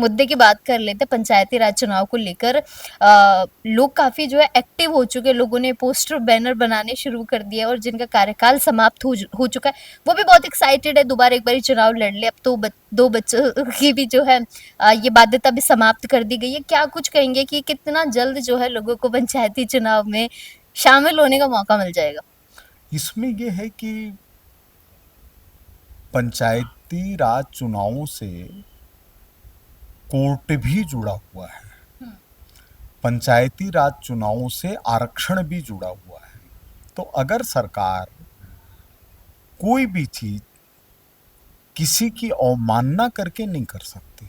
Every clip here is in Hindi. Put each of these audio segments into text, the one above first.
मुद्दे की बात कर लेते हैं, पंचायती राज चुनाव को लेकर लोग काफी जो है एक्टिव हो चुके हैं, लोगों ने पोस्टर बैनर बनाने शुरू कर दिए और जिनका कार्यकाल समाप्त हो चुका है वो भी बहुत एक्साइटेड है दोबारा एक बार चुनाव लड़ ले। अब तो दो बच्चों की भी जो है ये बाध्यता भी समाप्त कर दी गई है। क्या कुछ कहेंगे कि कितना जल्द जो है लोगों को पंचायती चुनाव में शामिल होने का मौका मिल जाएगा? इसमें यह है कि पंचायती राज चुनावों से कोर्ट भी जुड़ा हुआ है। पंचायती राज चुनावों से आरक्षण भी जुड़ा हुआ है। तो अगर सरकार कोई भी चीज किसी की अवमानना करके नहीं कर सकती।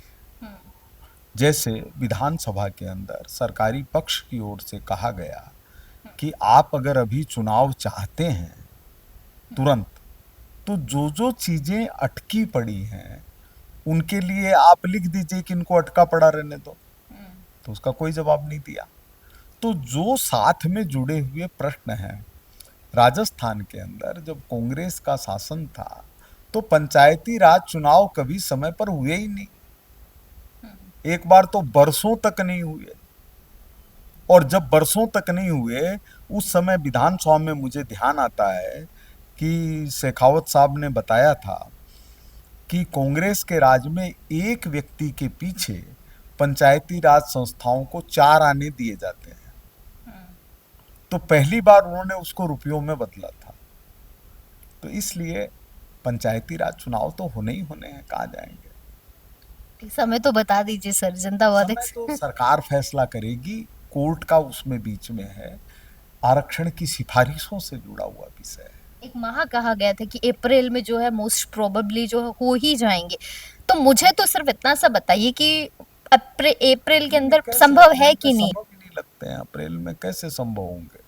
जैसे विधानसभा के अंदर सरकारी पक्ष की ओर से कहा गया कि आप अगर अभी चुनाव चाहते हैं तुरंत, तो जो जो चीजें अटकी पड़ी हैं उनके लिए आप लिख दीजिए कि इनको अटका पड़ा रहने दो। तो उसका कोई जवाब नहीं दिया। तो जो साथ में जुड़े हुए प्रश्न हैं, राजस्थान के अंदर जब कांग्रेस का शासन था तो पंचायती राज चुनाव कभी समय पर हुए ही नहीं। एक बार तो बरसों तक नहीं हुए। और जब बरसों तक नहीं हुए, उस समय विधानसभा में मुझे ध्यान आता है कि शेखावत साहब ने बताया था कि कांग्रेस के राज में एक व्यक्ति के पीछे पंचायती राज संस्थाओं को 4 आने दिए जाते हैं। तो पहली बार उन्होंने उसको रुपयों में बदला था। तो इसलिए पंचायती राज चुनाव तो होने ही होने हैं, कहाँ जाएंगे। समय तो बता दीजिए सर, जनता बहुत समय तो सरकार फैसला करेगी। कोर्ट का उसमें बीच में है। आरक्षण की सिफारिशों से जुड़ा हुआ विषय है। एक माह कहा गया था कि अप्रैल में जो है मोस्ट प्रोबेबली जो हो ही जाएंगे। तो मुझे तो सिर्फ इतना सा बताइए कि अप्रैल के अप्रैल में अंदर कैसे? संभव है अप्रैल में कि नहीं? संभव ही नहीं लगते हैं। अप्रैल में कैसे संभव होंगे?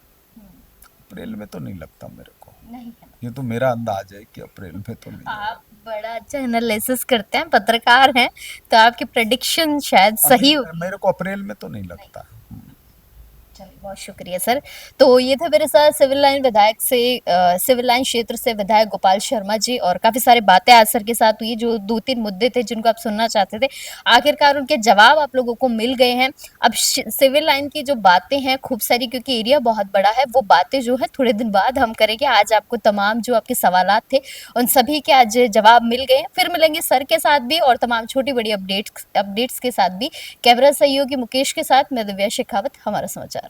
अप्रैल में तो नहीं लगता मेरे को। नहीं है। ये तो मेरा अंदाज है कि अप्रैल में तो नहीं होगा। आप बड़ा अच्छा एनालिसिस करते हैं, पत्रकार हैं, तो आपकी प्रेडिक्शन शायद अभी सही। मेरे को अप्रैल में तो नहीं नहीं। लगता। चलिए, बहुत शुक्रिया सर। तो ये थे मेरे साथ सिविल लाइन विधायक से सिविल लाइन क्षेत्र से विधायक गोपाल शर्मा जी, और काफी सारी बातें आज सर के साथ हुई, जो 2-3 मुद्दे थे जिनको आप सुनना चाहते थे, आखिरकार उनके जवाब आप लोगों को मिल गए हैं। अब सिविल लाइन की जो बातें हैं खूब सारी, क्योंकि एरिया बहुत बड़ा है, वो बातें जो है थोड़े दिन बाद हम करेंगे। आज आपको तमाम जो आपके सवालात थे उन सभी के आज जवाब मिल गए हैं। फिर मिलेंगे सर के साथ भी और तमाम छोटी बड़ी अपडेट्स के साथ भी। कैमरा सहयोगी मुकेश के साथ मैं दिव्या शेखावत, हमारा समाचार।